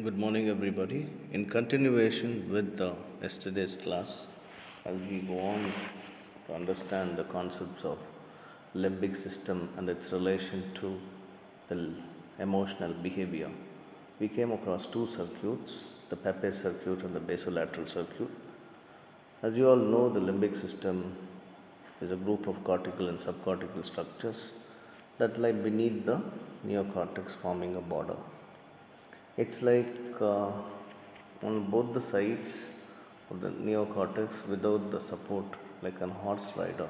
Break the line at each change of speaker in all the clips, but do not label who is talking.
Good morning, everybody. In continuation with the yesterday's class, as we go on to understand the concepts of limbic system and its relation to the emotional behavior, we came across two circuits, the Pepe circuit and the basolateral circuit. As you all know, the limbic system is a group of cortical and subcortical structures that lie beneath the neocortex, forming a border. It's like on both the sides of the neocortex without the support, like a horse rider.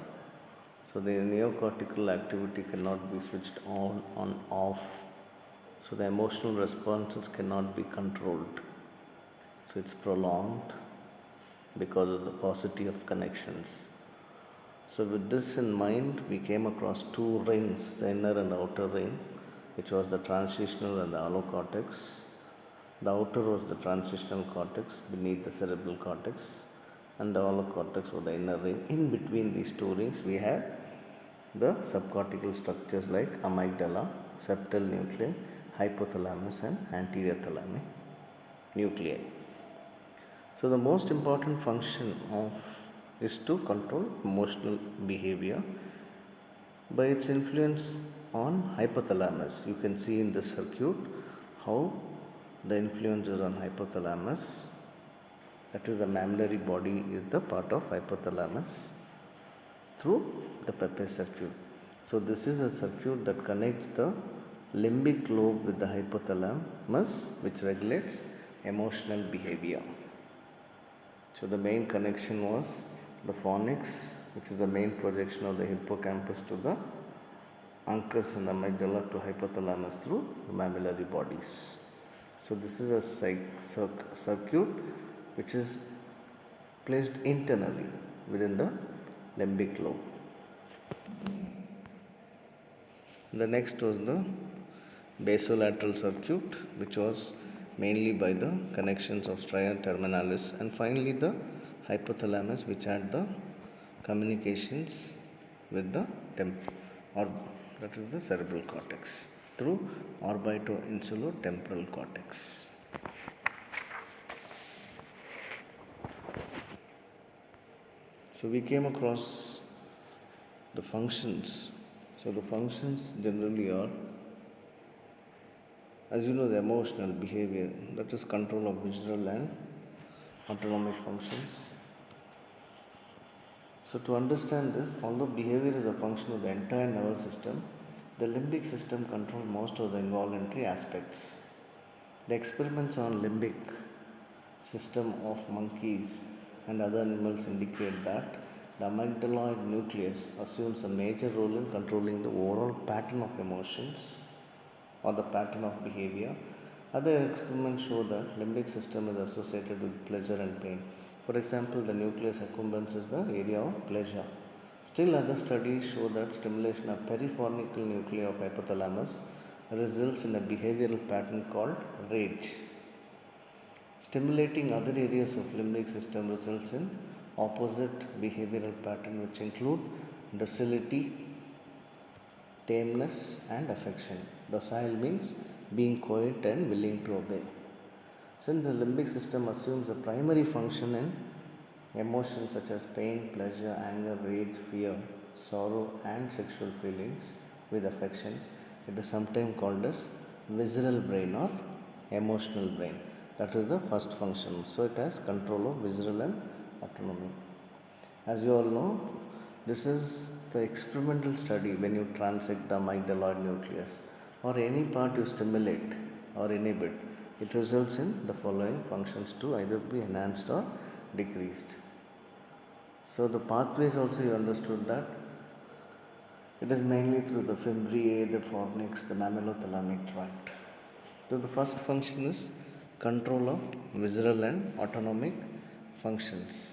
So the neocortical activity cannot be switched on, off. So the emotional responses cannot be controlled. So it's prolonged because of the paucity of connections. So with this in mind, we came across two rings, the inner and outer ring, which was the transitional and the allocortex. The outer was the transitional cortex beneath the cerebral cortex, and the allocortex was the inner ring. In between these two rings, we had the subcortical structures like amygdala, septal nuclei, hypothalamus, and anterior thalamic nuclei. So the most important function of is to control emotional behavior by its influence on hypothalamus. You can see in this circuit how the influence is on hypothalamus. That is, the mammillary body is the part of hypothalamus through the Pepe circuit. So this is a circuit that connects the limbic lobe with the hypothalamus, which regulates emotional behavior. So the main connection was the fornix, which is the main projection of the hippocampus to the uncus and the amygdala to hypothalamus through the mammillary bodies. So this is a circuit which is placed internally within the limbic lobe. The next was the basolateral circuit, which was mainly by the connections of stria terminalis, and finally the hypothalamus, which had the communications with the that is the cerebral cortex through orbito-insulotemporal cortex. So we came across the functions. So the functions generally are, as you know, the emotional behavior, that is control of visceral and autonomic functions. So to understand this, although behavior is a function of the entire nervous system, the limbic system controls most of the involuntary aspects. The experiments on limbic system of monkeys and other animals indicate that the amygdaloid nucleus assumes a major role in controlling the overall pattern of emotions or the pattern of behavior. Other experiments show that limbic system is associated with pleasure and pain. For example, the nucleus accumbens is the area of pleasure. Still, other studies show that stimulation of perifornical nuclei of hypothalamus results in a behavioral pattern called rage. Stimulating other areas of limbic system results in opposite behavioral pattern, which include docility, tameness, and affection. Docile means being quiet and willing to obey. Since the limbic system assumes a primary function in emotions such as pain, pleasure, anger, rage, fear, sorrow, and sexual feelings with affection, it is sometimes called as visceral brain or emotional brain. That is the first function. So it has control of visceral and autonomy. As you all know, this is the experimental study when you transect the amygdaloid nucleus or any part you stimulate or inhibit. It results in the following functions to either be enhanced or decreased. So the pathways also you understood that it is mainly through the fimbriae, the fornix, the mammillothalamic tract. So the first function is control of visceral and autonomic functions.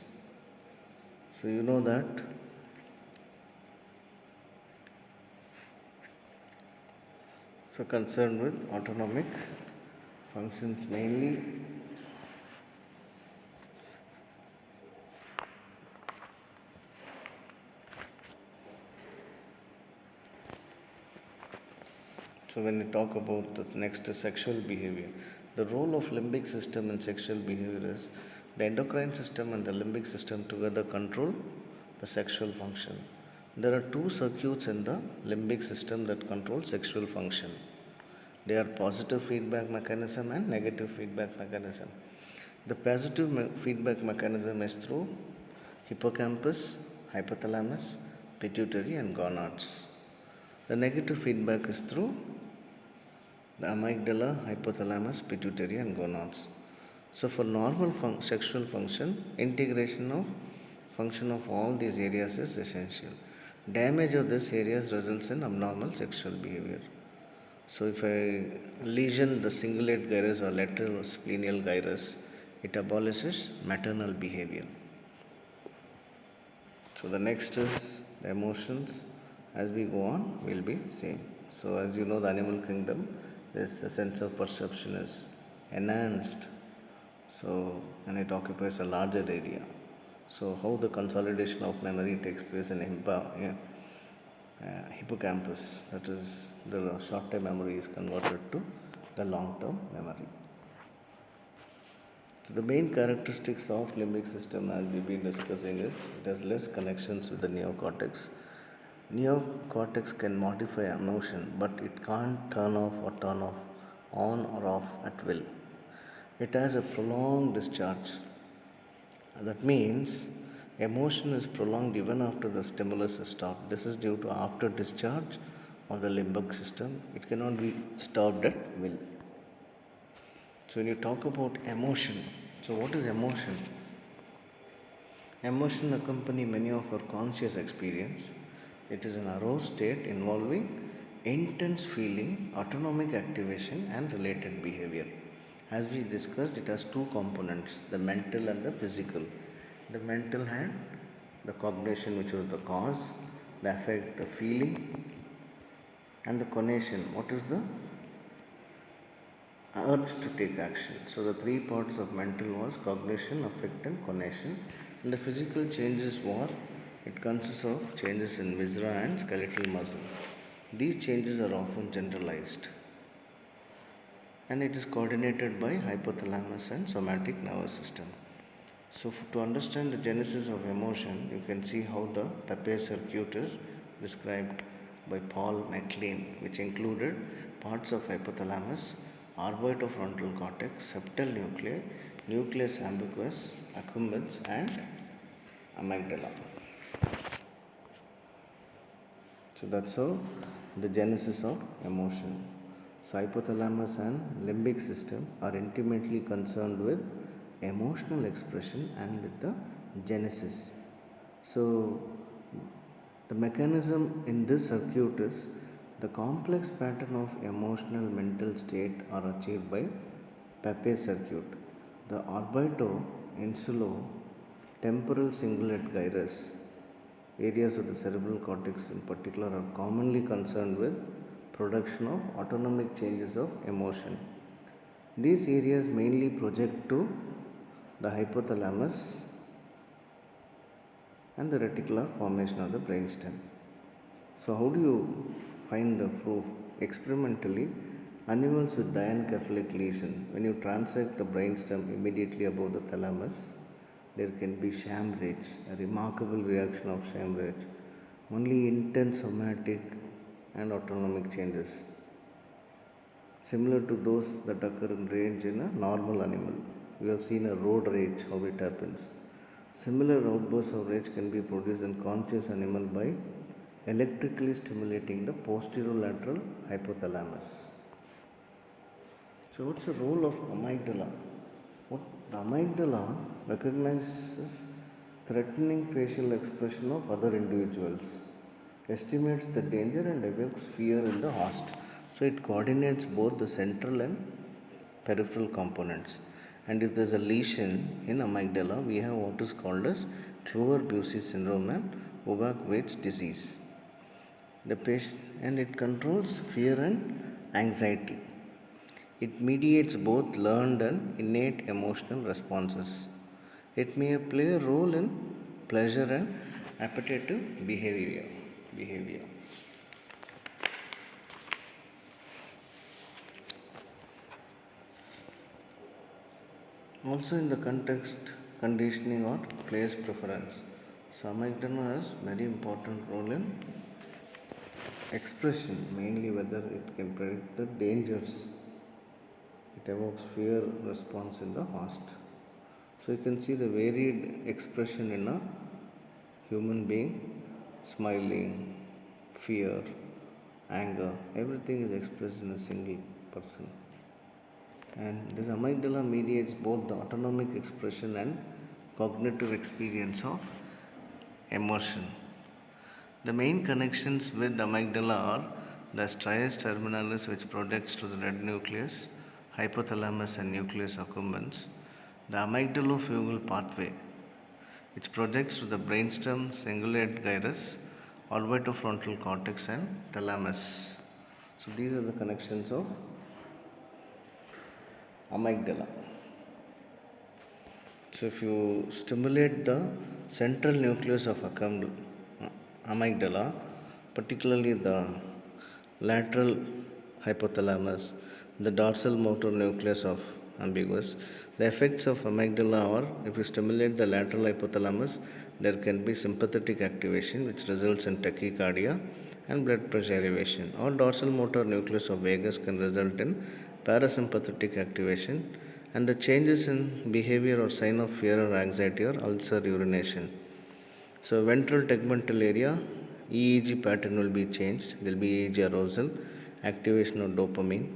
So you know that concerned with autonomic functions mainly so when we talk about the next sexual behavior, The role of limbic system in sexual behavior is the endocrine system and the limbic system together control the sexual function. There are two circuits in the limbic system that control sexual function. They are positive feedback mechanism and negative feedback mechanism. The positive feedback mechanism is through hippocampus, hypothalamus, pituitary and gonads. The negative feedback is through the amygdala, hypothalamus, pituitary and gonads. So for normal sexual function, integration of function of all these areas is essential. Damage of these areas results in abnormal sexual behavior. So if I lesion the cingulate gyrus or lateral splenial gyrus, it abolishes maternal behavior. So the next is the emotions. As we go on, will be same. So as you know, the animal kingdom, this sense of perception is enhanced. So and it occupies a larger area. So how the consolidation of memory takes place in hippocampus, that is the short-term memory is converted to the long-term memory. So the main characteristics of limbic system, as we've been discussing, is it has less connections with the neocortex. Neocortex can modify emotion, but it can't turn off or turn off, on or off at will. It has a prolonged discharge. That means emotion is prolonged even after the stimulus is stopped. This is due to after discharge of the limbic system. It cannot be stopped at will. So when you talk about emotion, so what is emotion? Emotion accompany many of our conscious experience. It is an aroused state involving intense feeling, autonomic activation and related behavior. As we discussed, it has two components, the mental and the physical. The mental had the cognition, which was the cause, the affect, the feeling, and the conation, what is the urge to take action. So the three parts of mental was cognition, affect and conation. And the physical changes were, it consists of changes in viscera and skeletal muscle. These changes are often generalized and it is coordinated by hypothalamus and somatic nervous system. So to understand the genesis of emotion, you can see how the Pepper circuit is described by Paul MacLean, which included parts of hypothalamus, orbitofrontal cortex, septal nuclei, nucleus ambiguus, accumbens and amygdala. So that's how the genesis of emotion. So hypothalamus and limbic system are intimately concerned with emotional expression and with the genesis. So the mechanism in this circuit is the complex pattern of emotional mental state are achieved by Pepper circuit. The orbito-insulo-temporal cingulate gyrus areas of the cerebral cortex in particular are commonly concerned with production of autonomic changes of emotion. These areas mainly project to the hypothalamus and the reticular formation of the brainstem. So how do you find the proof? Experimentally, animals with diencephalic lesion, when you transect the brainstem immediately above the thalamus, there can be sham rage, a remarkable reaction of sham rage, only intense somatic and autonomic changes, similar to those that occur in rage in a normal animal. We have seen a road rage, how it happens. Similar outbursts of rage can be produced in conscious animal by electrically stimulating the posterolateral hypothalamus. So what's the role of amygdala? The amygdala recognizes threatening facial expression of other individuals, estimates the danger and evokes fear in the host. So it coordinates both the central and peripheral components. And if there is a lesion in amygdala, we have what is called as Clover-Bucy syndrome and Urbach-Weitz disease. The patient, and it controls fear and anxiety. It mediates both learned and innate emotional responses. It may play a role in pleasure and appetitive behavior. Also in the context conditioning or place preference. So amygdala has very important role in expression, mainly whether it can predict the dangers. It evokes fear response in the host. So you can see the varied expression in a human being, smiling, fear, anger, everything is expressed in a single person. And this amygdala mediates both the autonomic expression and cognitive experience of emotion. The main connections with the amygdala are the striatus terminalis, which projects to the red nucleus, hypothalamus and nucleus accumbens, the amygdalofugal pathway, which projects to the brainstem, cingulate gyrus, orbitofrontal cortex and thalamus. So these are the connections of amygdala. So if you stimulate the central nucleus of amygdala, particularly the lateral hypothalamus, the dorsal motor nucleus of ambiguous, the effects of amygdala are, if you stimulate the lateral hypothalamus, there can be sympathetic activation which results in tachycardia and blood pressure elevation, or dorsal motor nucleus of vagus can result in parasympathetic activation and the changes in behavior or sign of fear or anxiety or ulcer urination. So ventral tegmental area, EEG pattern will be changed. There will be EEG arousal, activation of dopamine.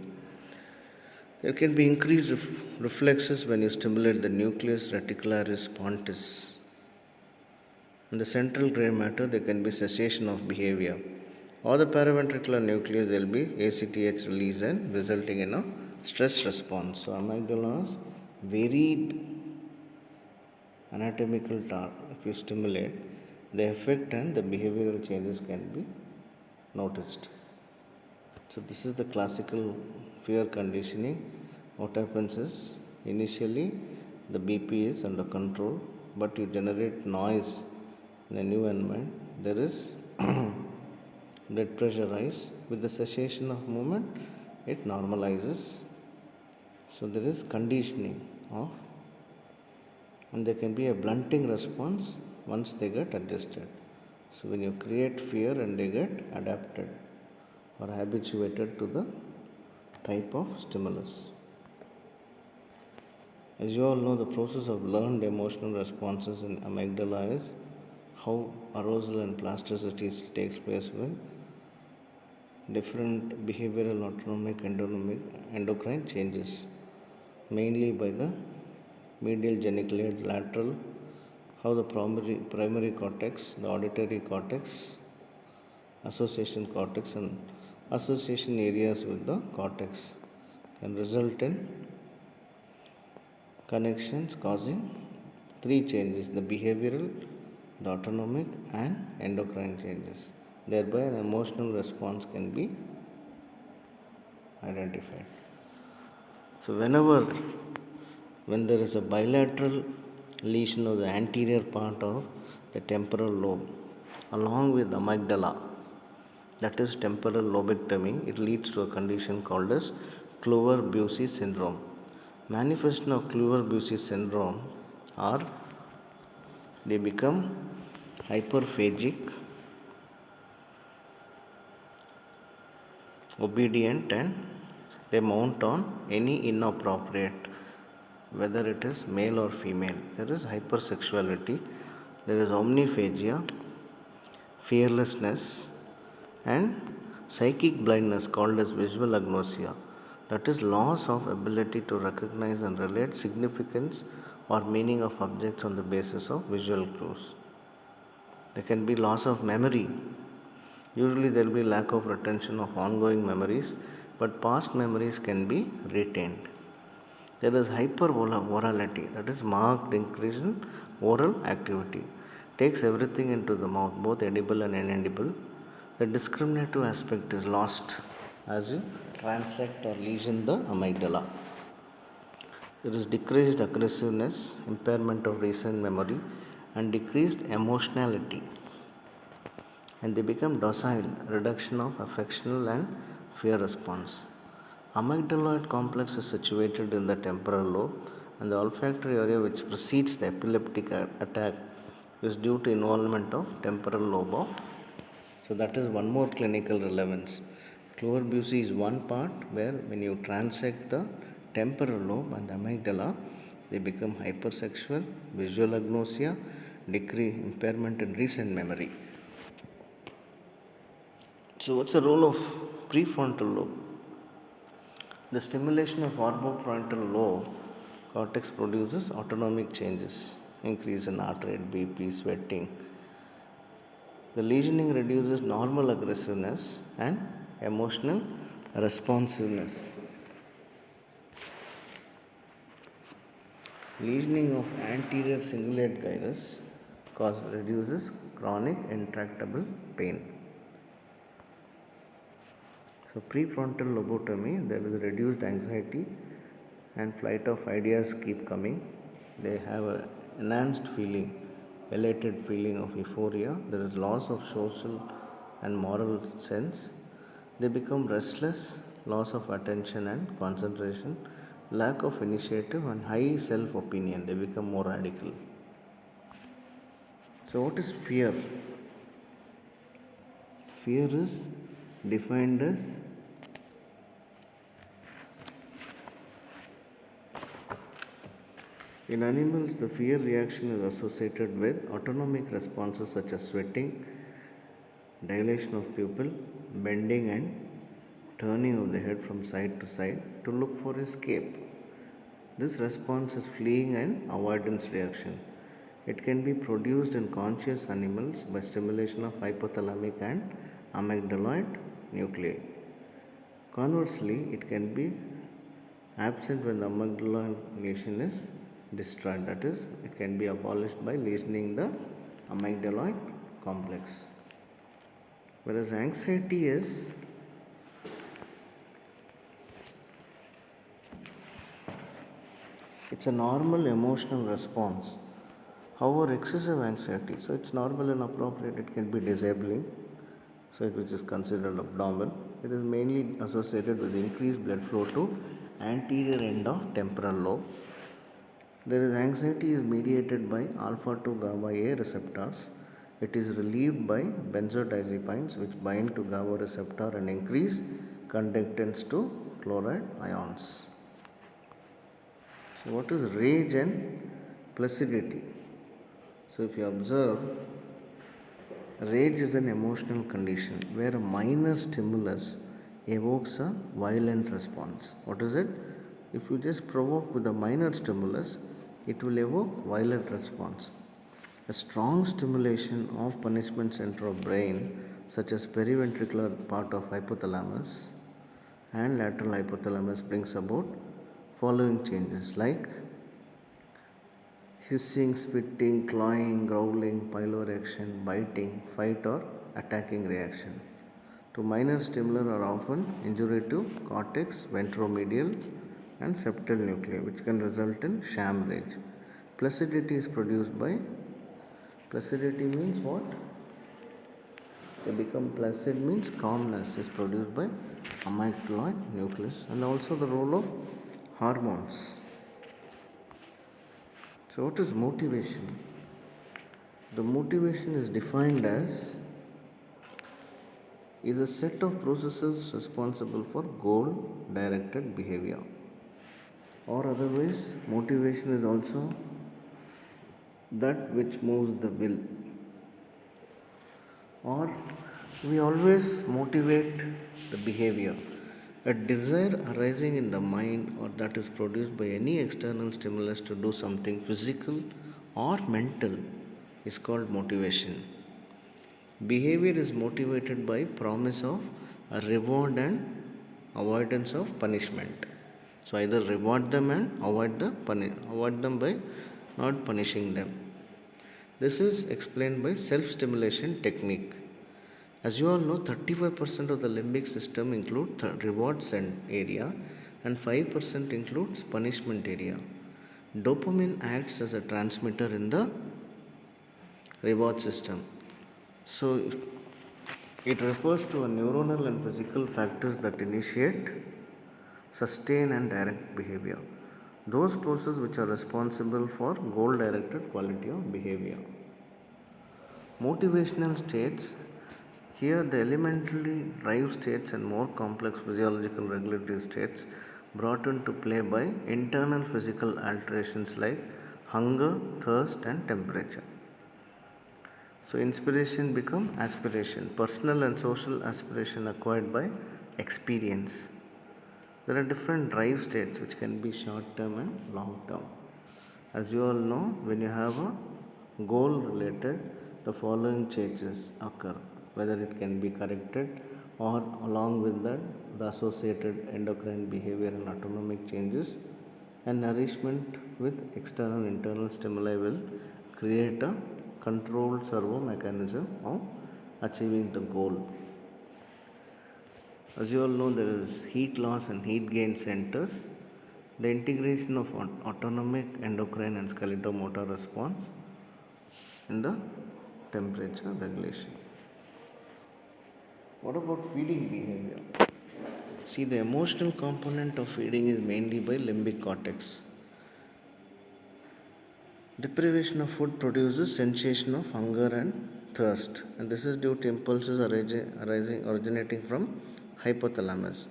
There can be increased reflexes when you stimulate the nucleus reticularis pontis. In the central gray matter, there can be cessation of behavior. Or the paraventricular nucleus, there will be ACTH released and resulting in a stress response. So amygdala's varied anatomical target, if you stimulate, the effect and the behavioral changes can be noticed. So this is the classical fear conditioning. What happens is initially the BP is under control, but you generate noise in a new environment. There is blood pressure rise. With the cessation of movement, it normalizes. So there is conditioning of, and there can be a blunting response once they get adjusted. So when you create fear and they get adapted or habituated to the type of stimulus. As you all know, the process of learned emotional responses in amygdala is how arousal and plasticity takes place when different behavioral, autonomic, endocrine changes, mainly by the medial geniculate, lateral, how the primary cortex, the auditory cortex, association cortex, and association areas with the cortex can result in connections causing three changes: the behavioral, the autonomic, and endocrine changes. Thereby, an emotional response can be identified. So, when there is a bilateral lesion of the anterior part of the temporal lobe, along with amygdala, that is temporal lobectomy, it leads to a condition called as Clover-Bucy syndrome. Manifestation of Clover-Bucy syndrome are they become hyperphagic, obedient, and they mount on any inappropriate, whether it is male or female. There is hypersexuality, there is omniphagia, fearlessness, and psychic blindness called as visual agnosia, that is loss of ability to recognize and relate significance or meaning of objects on the basis of visual clues. There can be loss of memory. Usually there will be lack of retention of ongoing memories, but past memories can be retained. There is hyperorality, that is marked increase in oral activity. Takes everything into the mouth, both edible and inedible. The discriminative aspect is lost as you transect or lesion the amygdala. There is decreased aggressiveness, impairment of recent memory, and decreased emotionality. And they become docile, reduction of affectional and fear response. Amygdaloid complex is situated in the temporal lobe and the olfactory area which precedes the epileptic attack is due to involvement of temporal lobe of. So that is one more clinical relevance. Clear is one part where when you transect the temporal lobe and the amygdala, they become hypersexual, visual agnosia, decrease impairment in recent memory. So what's the role of prefrontal lobe? The stimulation of orbitofrontal lobe cortex produces autonomic changes, increase in heart rate, BP, sweating. The lesioning reduces normal aggressiveness and emotional responsiveness. Lesioning of anterior cingulate gyrus reduces chronic intractable pain. So prefrontal lobotomy, there is reduced anxiety and flight of ideas keep coming. They have an enhanced feeling, elated feeling of euphoria. There is loss of social and moral sense. They become restless, loss of attention and concentration, lack of initiative and high self-opinion. They become more radical. So what is fear? Fear is defined as in animals, the fear reaction is associated with autonomic responses such as sweating, dilation of pupil, bending and turning of the head from side to side to look for escape. This response is fleeing and avoidance reaction. It can be produced in conscious animals by stimulation of hypothalamic and amygdaloid nuclei. Conversely, it can be absent when the amygdaloid lesion is destroyed, that is, it can be abolished by lesioning the amygdaloid complex. Whereas anxiety is it's a normal emotional response. However, excessive anxiety, so it's normal and appropriate, it can be disabling, so which is considered abnormal. It is mainly associated with increased blood flow to anterior end of temporal lobe. There is anxiety is mediated by alpha 2 GABA A receptors. It is relieved by benzodiazepines which bind to GABA receptor and increase conductance to chloride ions. So what is rage and placidity? So if you observe, rage is an emotional condition where a minor stimulus evokes a violent response. What is it? If you just provoke with a minor stimulus, it will evoke violent response. A strong stimulation of punishment center of brain, such as periventricular part of hypothalamus and lateral hypothalamus, brings about following changes like hissing, spitting, clawing, growling, piloerection, biting, fight or attacking reaction. To minor stimuli are often injury to cortex, ventromedial and septal nuclei, which can result in sham rage. Placidity is produced by, placidity means what? They become placid means calmness is produced by amygdaloid nucleus, and also the role of hormones. So what is motivation? The motivation is defined as is a set of processes responsible for goal directed behavior, or otherwise motivation is also that which moves the will, or we always motivate the behavior. A desire arising in the mind or that is produced by any external stimulus to do something physical or mental is called motivation. Behavior is motivated by promise of a reward and avoidance of punishment. So either reward them and avoid them by not punishing them. This is explained by self-stimulation technique. As you all know, 35% of the limbic system includes reward area and 5% includes punishment area. Dopamine acts as a transmitter in the reward system. So it refers to a neuronal and physical factors that initiate, sustain and direct behavior. those processes which are responsible for goal directed quality of behavior. Motivational states, here the elementary drive states and more complex physiological regulatory states brought into play by internal physical alterations like hunger, thirst and temperature. So inspiration become aspiration, personal and social aspiration acquired by experience. There are different drive states which can be short term and long term. As you all know, when you have a goal related, the following changes occur, whether it can be corrected or along with that the associated endocrine behavior and autonomic changes and nourishment with external internal stimuli will create a controlled servo mechanism of achieving the goal. As you all know, there is heat loss and heat gain centers. The integration of autonomic, endocrine and skeletal-motor response in the temperature regulation. What about feeding behavior? See, the emotional component of feeding is mainly by limbic cortex. Deprivation of food produces sensation of hunger and thirst, and this is due to impulses originating from hypothalamus.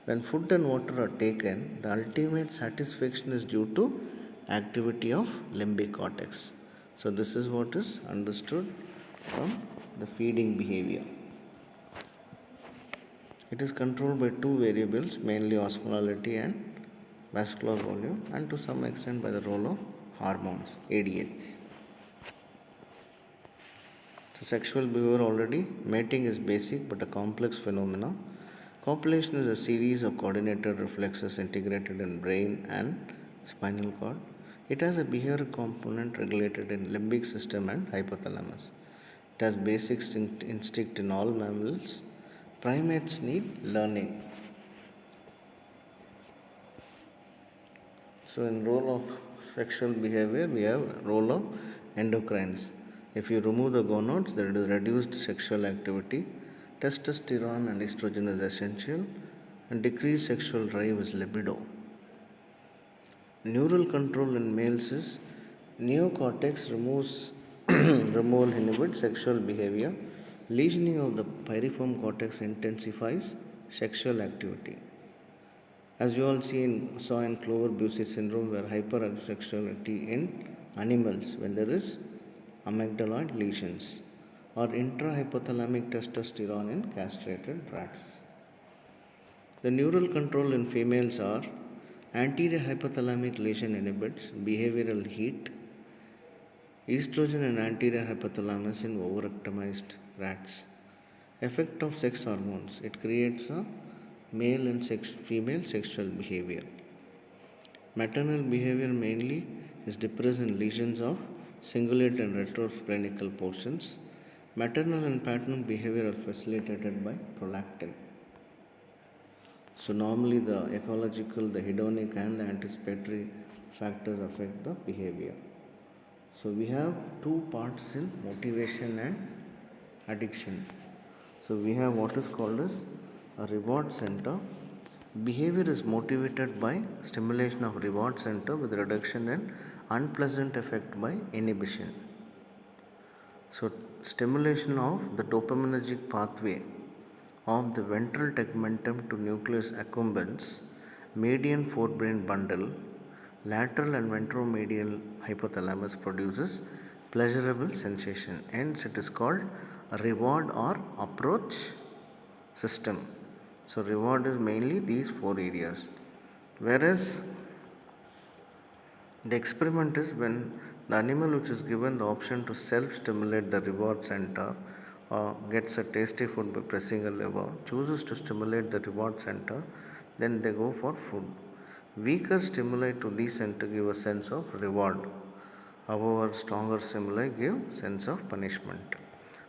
When food and water are taken, the ultimate satisfaction is due to activity of limbic cortex. So this is what is understood from the feeding behavior. It is controlled by two variables, mainly osmolality and vascular volume, and to some extent by the role of hormones, ADH. So sexual behavior already, mating is basic but a complex phenomena. Copulation is a series of coordinated reflexes integrated in brain and spinal cord. It has a behavioral component regulated in limbic system and hypothalamus. It has basic instinct in all mammals. Primates need learning. So in role of sexual behavior, we have role of endocrines. If you remove the gonads, there is reduced sexual activity. Testosterone and estrogen is essential, and decreased sexual drive is libido. Neural control in males is neocortex removes removal inhibits sexual behavior. Lesioning of the piriform cortex intensifies sexual activity. As you all saw in Clover-Bucy syndrome, where hypersexuality in animals when there is amygdaloid lesions, or intrahypothalamic testosterone in castrated rats. The neural control in females are anterior hypothalamic lesion inhibits behavioral heat, estrogen and anterior hypothalamus in overoptimized rats. Effect of sex hormones, it creates a male and female sexual behavior. Maternal behavior mainly is depressed in lesions of cingulate and retrosplenical portions. Maternal and paternal behavior are facilitated by prolactin. So normally the ecological, the hedonic and the anticipatory factors affect the behavior. So we have two parts in motivation and addiction. So we have what is called as a reward center. Behavior is motivated by stimulation of reward center with reduction in unpleasant effect by inhibition. So stimulation of the dopaminergic pathway of the ventral tegmentum to nucleus accumbens, median forebrain bundle, lateral and ventromedial hypothalamus produces pleasurable sensation. Hence it is called a reward or approach system. So reward is mainly these four areas. Whereas the experiment is when the animal which is given the option to self-stimulate the reward center or gets a tasty food by pressing a lever, chooses to stimulate the reward center, then they go for food. Weaker stimuli to these center give a sense of reward. However, stronger stimuli give sense of punishment.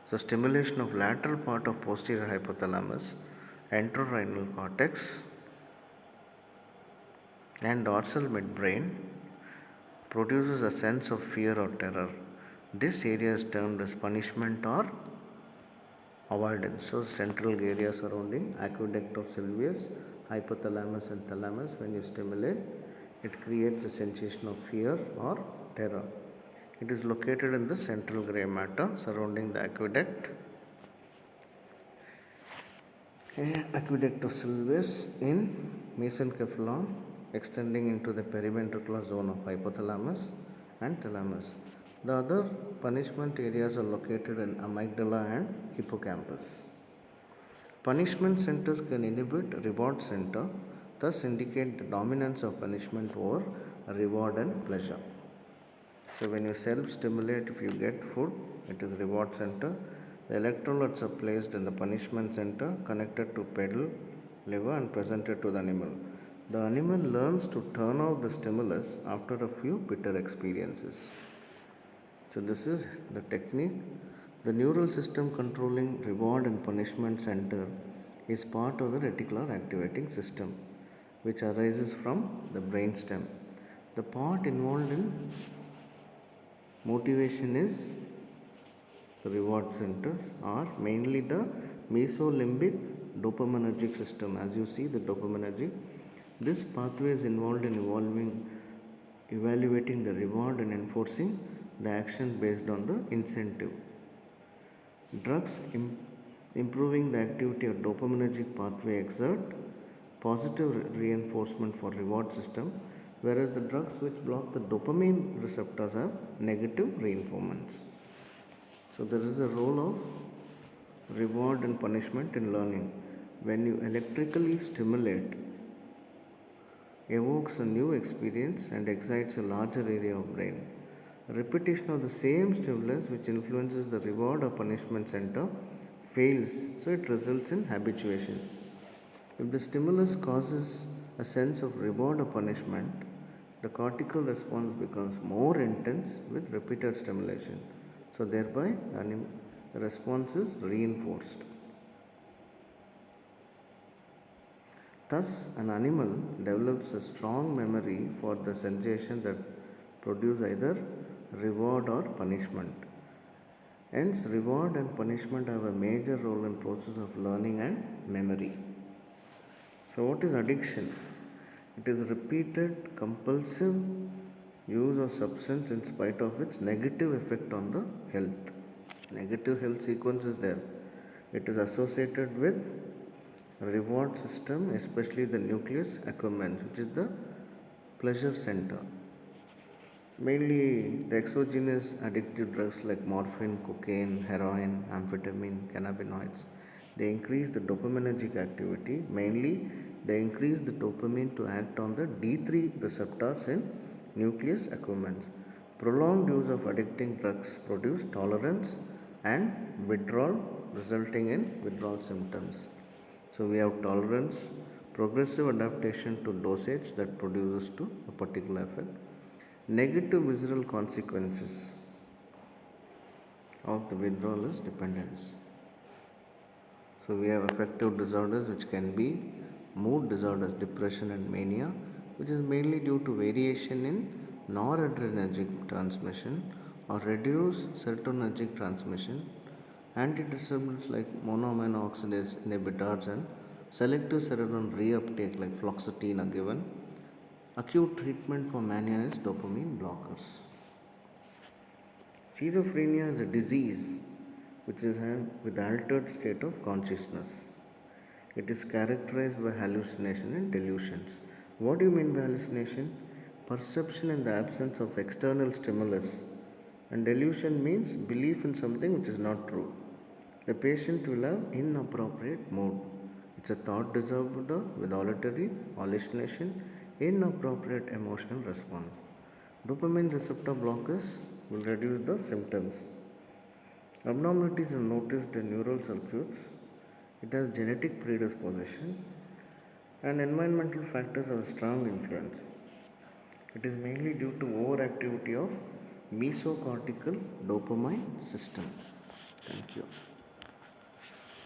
So stimulation of lateral part of posterior hypothalamus, entorhinal cortex and dorsal midbrain produces a sense of fear or terror. This area is termed as punishment or avoidance. So central area surrounding aqueduct of Sylvius, hypothalamus and thalamus when you stimulate It creates a sensation of fear or terror. It is located in the central gray matter surrounding the aqueduct. Aqueduct of Sylvius in mesencephalon, extending into the periventricular zone of hypothalamus and thalamus. The other punishment areas are located in amygdala and hippocampus. Punishment centers can inhibit reward center, thus indicate the dominance of punishment over reward and pleasure. So when you self-stimulate, if you get food, it is reward center. The electrolytes are placed in the punishment center, connected to pedal lever and presented to the animal. The animal learns to turn off the stimulus after a few bitter experiences. So this is the technique. The neural system controlling reward and punishment center is part of the reticular activating system, which arises from the brainstem. The part involved in motivation is the reward centers are mainly the mesolimbic dopaminergic system. As you see, the dopaminergic, this pathway is involved in evaluating the reward and enforcing the action based on the incentive. Drugs improving the activity of dopaminergic pathway exert positive reinforcement for reward system, whereas the drugs which block the dopamine receptors have negative reinforcements. So there is a role of reward and punishment in learning. When you electrically stimulate, evokes a new experience and excites a larger area of brain. Repetition of the same stimulus which influences the reward or punishment center fails, so it results in habituation. If the stimulus causes a sense of reward or punishment, the cortical response becomes more intense with repeated stimulation. So thereby the response is reinforced. Thus, an animal develops a strong memory for the sensation that produce either reward or punishment. Hence, reward and punishment have a major role in process of learning and memory. So, what is addiction? It is repeated, compulsive use of substance in spite of its negative effect on the health. Negative health sequence is there. It is associated with reward system, especially the nucleus accumbens, which is the pleasure center. Mainly the exogenous addictive drugs like morphine, cocaine, heroin, amphetamine, cannabinoids, they increase the dopaminergic activity. Mainly they increase the dopamine to act on the D3 receptors in nucleus accumbens. Prolonged use of addicting drugs produce tolerance and withdrawal, resulting in withdrawal symptoms. So we have tolerance, progressive adaptation to dosage that produces to a particular effect. Negative visceral consequences of the withdrawal is dependence. So we have affective disorders which can be mood disorders, depression and mania, which is mainly due to variation in noradrenergic transmission or reduced serotonergic transmission. Antidepressants like monoamine oxidase inhibitors and selective serotonin reuptake like fluoxetine are given. Acute treatment for mania is dopamine blockers. Schizophrenia is a disease which is with altered state of consciousness. It is characterized by hallucination and delusions. What do you mean by hallucination? Perception in the absence of external stimulus. And delusion means belief in something which is not true. The patient will have inappropriate mood. It's a thought disorder with auditory hallucination, inappropriate emotional response. Dopamine receptor blockers will reduce the symptoms. Abnormalities are noticed in neural circuits. It has genetic predisposition and environmental factors have a strong influence. It is mainly due to overactivity of mesocortical dopamine system. Thank you.